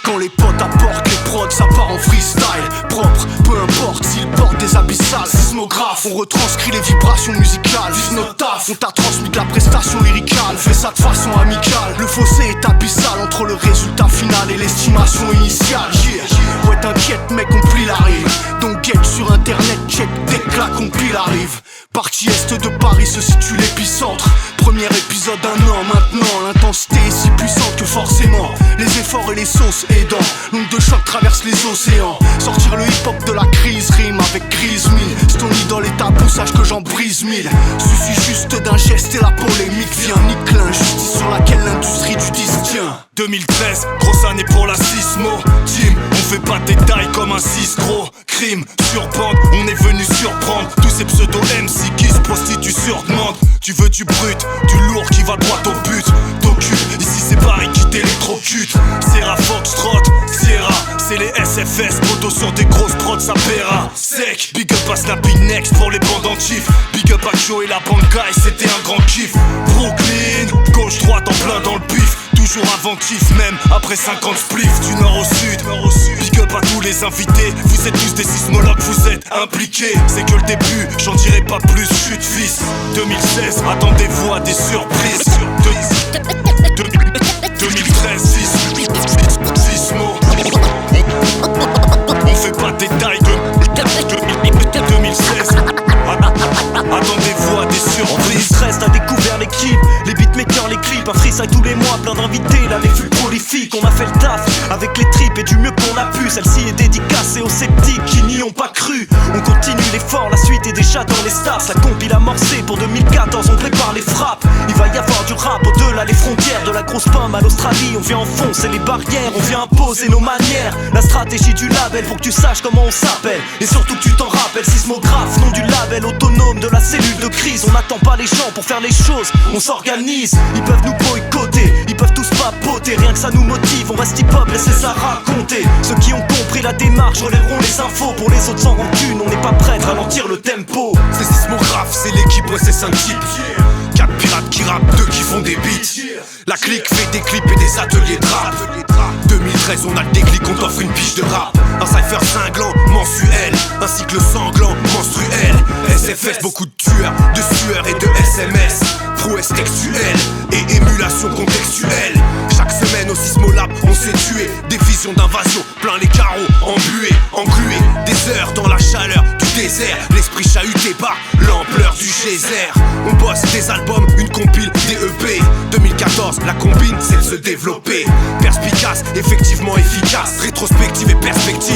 Quand les potes apportent les prods, ça part en freestyle propre, peu importe s'ils portent des abyssales. Sismographe, on retranscrit les vibrations musicales. Vive notre taf, on t'a transmis de la prestation lyricale. Fais ça de façon amicale. Le fossé est abyssal entre le résultat final et l'estimation initiale. Ouais t'inquiète mec, on plie la rime. Donc guette sur internet, check dès que la compile arrive. Partie est de Paris se situe l'épicentre. Premier épisode d'un an maintenant. L'intensité est si puissante que forcément les efforts et les sauces aidant. L'onde de choc traverse les océans. Sortir le hip-hop de la crise, rime avec grise mille. C'est ton idole et tabou, sache que j'en brise mille. Suffit juste d'un geste et la polémique vient. Nique l'injustice sur laquelle l'industrie du disque tient. 2013, grosse année pour la sismo. Team, on fait pas de détails comme un 6 gros. Crime, sur bande, on est venu surprendre tous ces pseudo-MC qui se prostituent sur demande. Tu veux du brut, du lourd qui va droit au but. T'occupes, ici c'est Paris qui t'électrocute. Sierra Foxtrot, Sierra, c'est les SFS. Moto sur des grosses prods, ça paiera. Sec, big up à Snappy Next pour les bandes en chiffres. Big up à Joe et la bande guy, c'était un grand kiff. Brooklyn, gauche droite en plein dans le bif. Toujours inventif même après 50 spliffs. Du nord au sud, big up à tous les invités. Vous êtes tous des sismologues, vous êtes impliqués. C'est que le début, j'en dirai pas plus, chute fils. 2016, attendez-vous à des surprises. 2013, sismo. On fait pas de détails. 2016, attendez-vous à des surprises. En 2013 t'as découvert l'équipe, les beatmakers, les clips. Un freestyle tous les mois, plein d'invités, là les flux prolifiques. On a fait le taf avec les tripes et du mieux qu'on a pu. Celle-ci est dédicacée aux sceptiques qui n'y ont pas cru. On continue l'effort, la suite est déjà dans les stars. La compile amorcée pour 2014, on prépare les frappes. Il va y avoir du rap au-delà les frontières. De la grosse pomme à l'Australie, on vient enfoncer les barrières. On vient imposer nos manières. La stratégie du label pour que tu saches comment on s'appelle. Et surtout que tu t'en rappelles, sismographe, nom du label autonome de la cellule de crise. On n'attend pas les gens pour faire les choses, on s'organise. Ils peuvent nous boycotter, ils peuvent tous papoter. Rien que ça nous motive, on reste hip-hop, laissez ça raconter. Ceux qui ont compris la démarche relèveront les infos. Pour les autres sans rancune, on n'est pas prêts à ralentir le tempo. C'est sismographe, c'est l'équipe, ouais c'est 5 types. 4 pirates qui rappent, 2 qui font des beats. La clique fait des clips et des ateliers de rap. 2013 on a le déclic, on t'offre une pige de rap. Un cypher cinglant, mensuel. Un cycle sanglant, menstruel. SFS, beaucoup de tueurs, de sueurs et de SMS. Prouesse textuelle et émulation contextuelle. Chaque semaine au Sismolab on s'est tué. Des visions d'invasion, plein les carreaux, embués, englués. Des heures dans la chaleur du désert. L'esprit chahuté par l'ampleur du geyser. On bosse des albums, une compile, des EP. 2014, la combine c'est de se développer. Perspicace, effectivement efficace. Rétrospective et perspective